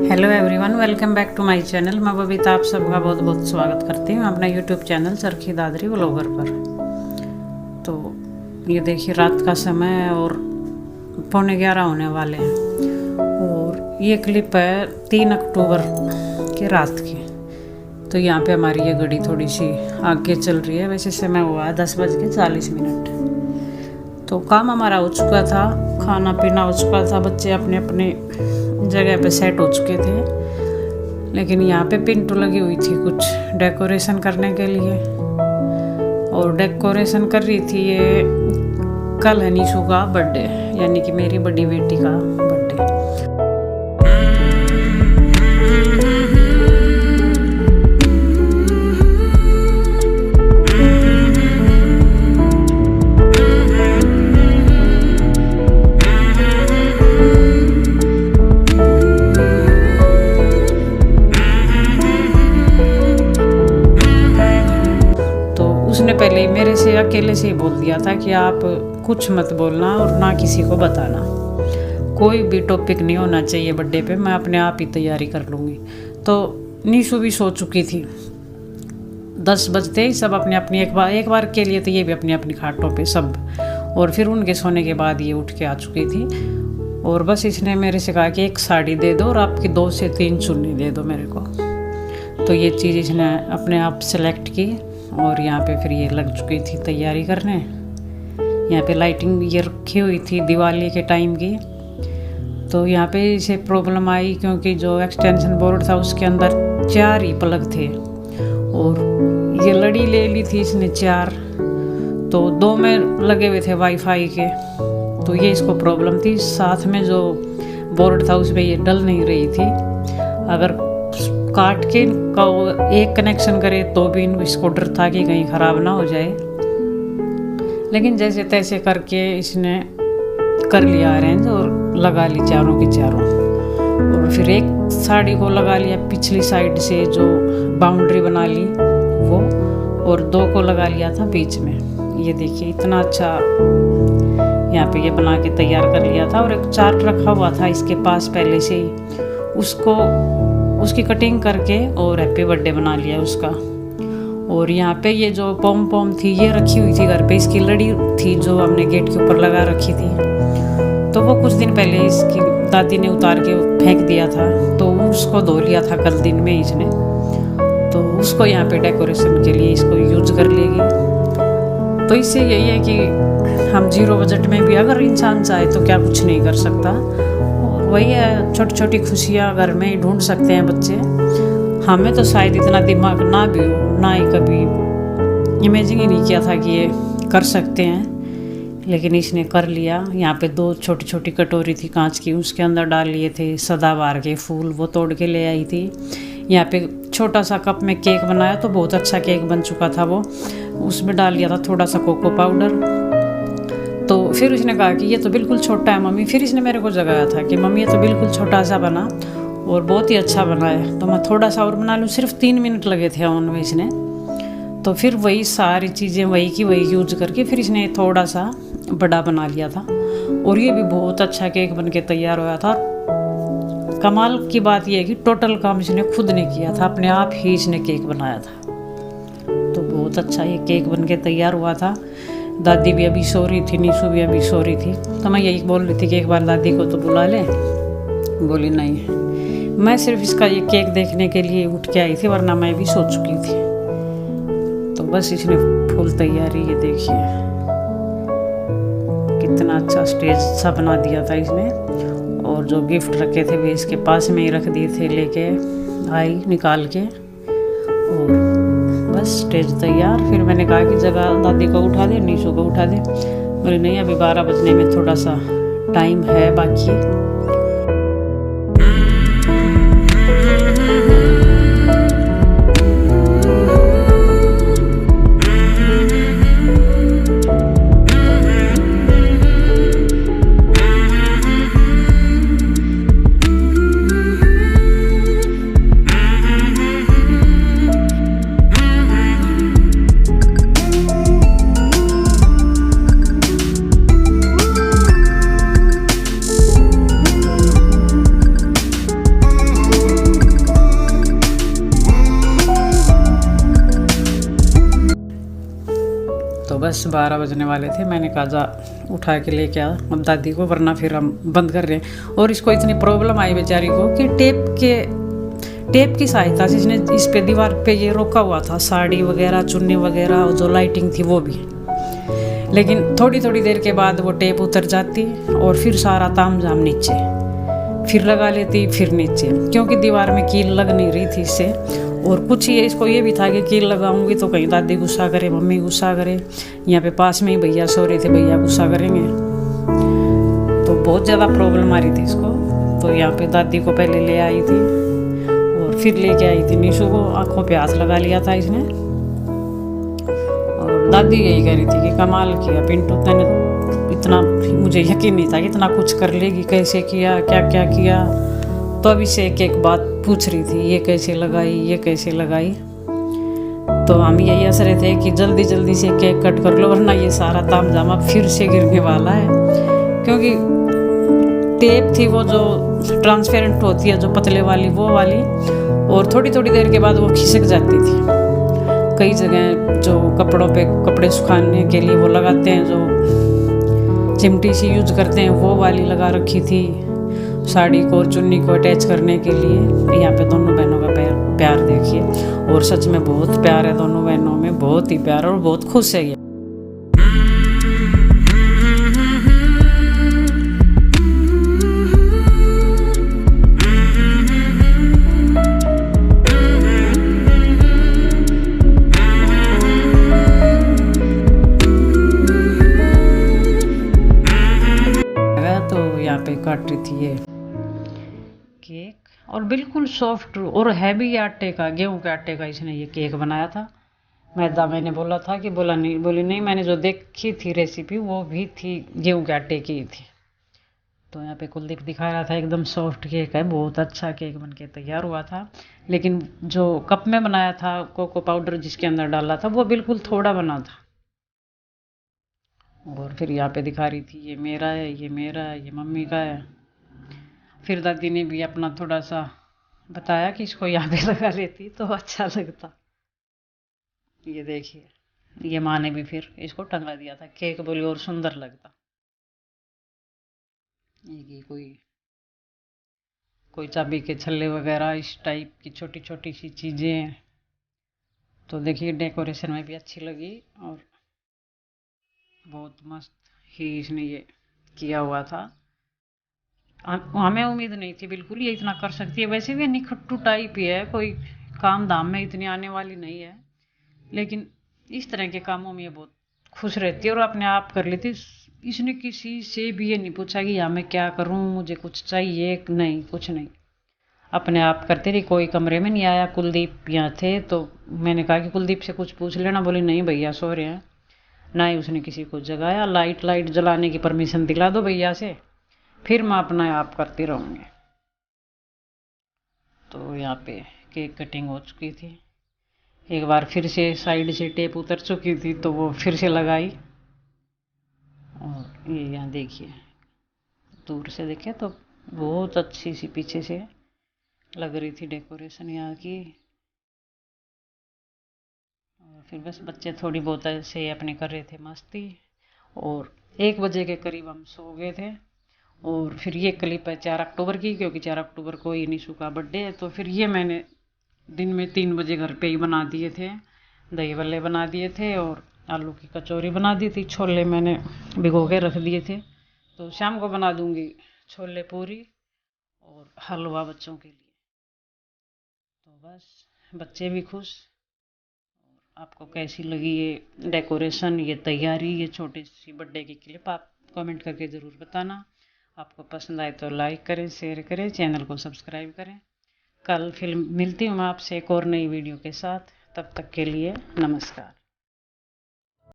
Hello everyone, welcome back to my channel. मैं बबीता आप सबका बहुत बहुत स्वागत करती हूँ अपना YouTube channel Charkhi Dadri vlogger पर। तो ये देखिए रात का समय है और 11:15 होने वाले हैं और ये क्लिप है 3 अक्टूबर की रात की। तो यहाँ पे हमारी ये घड़ी थोड़ी सी आगे चल रही है। वैसे समय हुआ है 10:40। तो काम हमारा हो चुका था, खाना पीना हो चुका था, बच्चे अपने अपने जगह पे सेट हो चुके थे। लेकिन यहाँ पे पिंटू लगी हुई थी कुछ डेकोरेशन करने के लिए और डेकोरेशन कर रही थी। ये कल है निशु का बर्थडे, यानी कि मेरी बड़ी बेटी का बर्थडे। उसने पहले ही मेरे से अकेले से ही बोल दिया था कि आप कुछ मत बोलना और ना किसी को बताना, कोई भी टॉपिक नहीं होना चाहिए बर्थडे पे, मैं अपने आप ही तैयारी कर लूँगी। तो निशु भी सो चुकी थी, 10 बजते ही सब अपने अपनी एक बार के लिए तो ये भी अपनी अपनी खाटों पे सब, और फिर उनके सोने के बाद ये उठ के आ चुकी थी। और बस इसने मेरे से कहा कि एक साड़ी दे दो और आपकी 2 से 3 चुन्नी दे दो मेरे को। तो ये चीज़ इसने अपने आप सेलेक्ट की और यहाँ पे फिर ये लग चुकी थी तैयारी करने। यहाँ पे लाइटिंग ये रखी हुई थी दिवाली के टाइम की। तो यहाँ पे इसे प्रॉब्लम आई क्योंकि जो एक्सटेंशन बोर्ड था उसके अंदर 4 ही प्लग थे और ये लड़ी ले ली थी इसने 4, तो 2 में लगे हुए थे वाईफाई के। तो ये इसको प्रॉब्लम थी। साथ में जो बोर्ड था उसमें ये डल नहीं रही थी। अगर काट के एक कनेक्शन करे तो भी इसको डर था कि कहीं ख़राब ना हो जाए। लेकिन जैसे तैसे करके इसने कर लिया अरेंज और लगा ली चारों की चारों। और फिर एक साड़ी को लगा लिया पिछली साइड से, जो बाउंड्री बना ली वो, और 2 को लगा लिया था बीच में। ये देखिए इतना अच्छा यहाँ पे ये बना के तैयार कर लिया था। और एक चार्ट रखा हुआ था इसके पास पहले से ही, उसकी कटिंग करके और हैप्पी बर्थडे बना लिया उसका। और यहाँ पे ये जो पॉम थी ये रखी हुई थी घर पे, इसकी लड़ी थी जो हमने गेट के ऊपर लगा रखी थी। तो वो कुछ दिन पहले इसकी दादी ने उतार के फेंक दिया था, तो उसको धो लिया था कल दिन में इसने। तो उसको यहाँ पे डेकोरेशन के लिए इसको यूज कर लेगी। तो इससे यही है कि हम 0 बजट में भी अगर इंसान चाहे तो क्या कुछ नहीं कर सकता। वही है, छोटी छोटी खुशियाँ घर में ही ढूंढ सकते हैं बच्चे। हमें तो शायद इतना दिमाग ना भी हो, ना ही कभी इमेजिन ही नहीं किया था कि ये कर सकते हैं, लेकिन इसने कर लिया। यहाँ पे 2 छोटी छोटी कटोरी थी कांच की, उसके अंदर डाल लिए थे सदाबहार के फूल, वो तोड़ के ले आई थी। यहाँ पे छोटा सा कप में केक बनाया, तो बहुत अच्छा केक बन चुका था वो। उसमें डाल लिया था थोड़ा सा कोको पाउडर। तो फिर उसने कहा कि ये तो बिल्कुल छोटा है मम्मी। फिर इसने मेरे को जगाया था कि मम्मी ये तो बिल्कुल छोटा सा बना और बहुत ही अच्छा बना है, तो मैं थोड़ा सा और बना लूँ। सिर्फ 3 मिनट लगे थे ओवन में इसने। तो फिर वही सारी चीज़ें वही की वही यूज करके फिर इसने थोड़ा सा बड़ा बना लिया था। और ये भी बहुत अच्छा केक बन के तैयार हुआ था। कमाल की बात यह है कि टोटल काम इसने खुद ने किया था, अपने आप ही इसने केक बनाया था। तो बहुत अच्छा ये केक बन के तैयार हुआ था। दादी भी अभी सो रही थी, निशु भी अभी सो रही थी। तो मैं यही बोल रही थी कि एक बार दादी को तो बुला ले। बोली नहीं, मैं सिर्फ इसका ये केक देखने के लिए उठ के आई थी, वरना मैं भी सो चुकी थी। तो बस इसने फुल तैयारी, ये देखिए कितना अच्छा स्टेज सा बना दिया था इसने। और जो गिफ्ट रखे थे वे इसके पास में ही रख दिए थे, लेके आई निकाल के। और बस स्टेज तैयार। फिर मैंने कहा कि जगह दादी को उठा दे, निशु को उठा दे। बोले नहीं, अभी 12 बजने में थोड़ा सा टाइम है बाकी। कुछ 12 बजने वाले थे। मैंने कहा जा उठा के लेके आ अब दादी को, वरना फिर हम बंद कर रहे हैं। और इसको इतनी प्रॉब्लम आई बेचारी को कि टेप की सहायता से इसने इस पे दीवार पे ये रोका हुआ था, साड़ी वगैरह, चुन्नी वगैरह, और जो लाइटिंग थी वो भी। लेकिन थोड़ी थोड़ी देर के बाद वो टेप उतर जाती और फिर सारा तामझाम नीचे, फिर लगा लेती, फिर नीचे, क्योंकि दीवार में कील लग नहीं रही थी इससे। और कुछ ये इसको ये भी था कि कील लगाऊंगी तो कहीं दादी गुस्सा करे, मम्मी गुस्सा करे, यहाँ पे पास में ही भैया सो रहे थे, भैया गुस्सा करेंगे, तो बहुत ज़्यादा प्रॉब्लम आ रही थी इसको। तो यहाँ पे दादी को पहले ले आई थी और फिर लेके आई थी निशु को। आंखों पे हाथ लगा लिया था इसने, और दादी यही कह रही थी कि कमाल किया पिंटू, तूने इतना, मुझे यकीन नहीं था कि इतना कुछ कर लेगी, कैसे किया, क्या क्या किया। तो अभी से एक एक बात पूछ रही थी, ये कैसे लगाई, ये कैसे लगाई। तो हम यही हंस रहे थे कि जल्दी जल्दी से केक कट कर लो, वरना ये सारा तामझाम अब फिर से गिरने वाला है। क्योंकि टेप थी वो जो ट्रांसपेरेंट होती है, जो पतले वाली, वो वाली, और थोड़ी थोड़ी देर के बाद वो खिसक जाती थी। कई जगह जो कपड़ों पे कपड़े सुखाने के लिए वो लगाते हैं, जो चिमटी सी यूज करते हैं, वो वाली लगा रखी थी साड़ी को और चुन्नी को अटैच करने के लिए। यहाँ पे दोनों बहनों का प्यार देखिए, और सच में बहुत प्यार है दोनों बहनों में, बहुत ही प्यार, और बहुत खुश है ये। तो यहाँ पे काट रही थी ये केक, और बिल्कुल सॉफ्ट और हैवी आटे का, गेहूं के आटे का इसने ये केक बनाया था। मैदा मैंने बोला था कि बोली नहीं, मैंने जो देखी थी रेसिपी वो भी थी गेहूं के आटे की थी। तो यहाँ पे कुलदीप दिखा रहा था, एकदम सॉफ्ट केक है, बहुत अच्छा केक बन के तैयार हुआ था। लेकिन जो कप में बनाया था, कोको पाउडर जिसके अंदर डाला था, वो बिल्कुल थोड़ा बना था। और फिर यहाँ पे दिखा रही थी, ये मेरा है, ये मेरा है, ये मम्मी का है। फिर दादी ने भी अपना थोड़ा सा बताया कि इसको यहाँ पे लगा लेती तो अच्छा लगता। ये देखिए, ये माँ ने भी फिर इसको टंगा दिया था केक, बोली और सुंदर लगता। ये कोई चाबी के छल्ले वगैरह, इस टाइप की छोटी छोटी सी चीज़ें। तो देखिए डेकोरेशन में भी अच्छी लगी, और बहुत मस्त ही इसने ये किया हुआ था। हमें उम्मीद नहीं थी बिल्कुल ये इतना कर सकती है। वैसे भी निखट्टू टाइप ही है, कोई काम धाम में इतनी आने वाली नहीं है, लेकिन इस तरह के कामों में ये बहुत खुश रहती है और अपने आप कर लेती। इसने किसी से भी ये नहीं पूछा कि या मैं क्या करूं, मुझे कुछ चाहिए, नहीं, कुछ नहीं, अपने आप करते रही। कोई कमरे में नहीं आया। कुलदीप यहाँ थे तो मैंने कहा कि कुलदीप से कुछ पूछ लेना, बोली नहीं भैया सो रहे हैं। ना ही उसने किसी को जगाया। लाइट जलाने की परमिशन दिला दो भैया से, फिर मैं अपना आप करती रहूँगी। तो यहाँ पे केक कटिंग हो चुकी थी, एक बार फिर से साइड से टेप उतर चुकी थी तो वो फिर से लगाई। और ये यहाँ देखिए, दूर से देखे तो बहुत अच्छी सी पीछे से लग रही थी डेकोरेशन यहाँ की। और फिर बस बच्चे थोड़ी बहुत ऐसे अपने कर रहे थे मस्ती, और 1 बजे के करीब हम सो गए थे। और फिर ये क्लिप है 4 अक्टूबर की, क्योंकि 4 अक्टूबर को ही निशु का बर्थडे है। तो फिर ये मैंने दिन में 3 बजे घर पे ही बना दिए थे। दही बल्ले बना दिए थे और आलू की कचौरी बना दी थी। छोले मैंने भिगो के रख दिए थे, तो शाम को बना दूंगी छोले पूरी और हलवा बच्चों के लिए। तो बस बच्चे भी खुश। और आपको कैसी लगी ये डेकोरेशन, ये तैयारी, ये छोटी सी बर्थडे की क्लिप, आप कमेंट करके ज़रूर बताना। आपको पसंद आए तो लाइक करें, शेयर करें, चैनल को सब्सक्राइब करें। कल फिर मिलती हूँ मैं आपसे एक और नई वीडियो के साथ। तब तक के लिए नमस्कार।